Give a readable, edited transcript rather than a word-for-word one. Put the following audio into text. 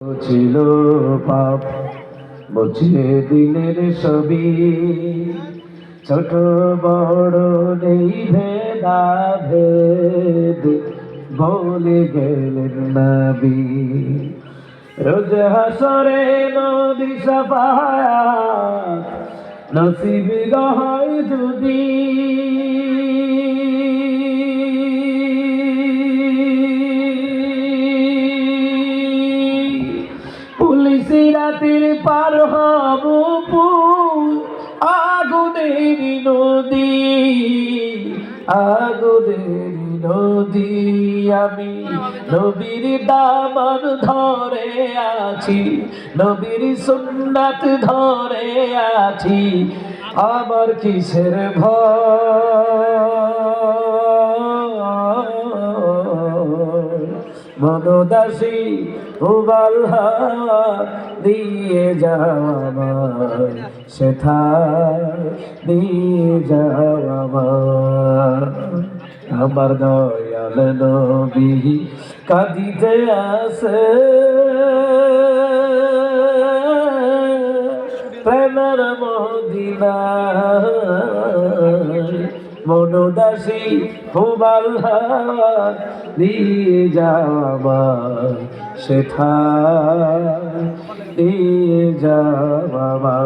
ছিল পাপ মুছে দিলের ছবি, ছোট বড় নেই ভেদা ভেদ বলে গেলেন নবী। রোজ হাসরে নদী সাফায়াত নসিব হয় যদি, পুলিশি রাতের পার হব আগুনের নদী, আগুনের নদী। আমি নবীর দামান ধরে আছি, নবীর সুন্নাত ধরে আছি, আমার কিসের ভয়। মনোদাসী উবাল দিয়ে যাওয়া সেথায় দিয়ে যাওয়া আমার দয়াল নবী কাঁদিতে আসে, প্রেমের মদিনায় মনোদাসী হুবাল দিয়ে যাওয়া সেথায় দিয়ে যাওয়া।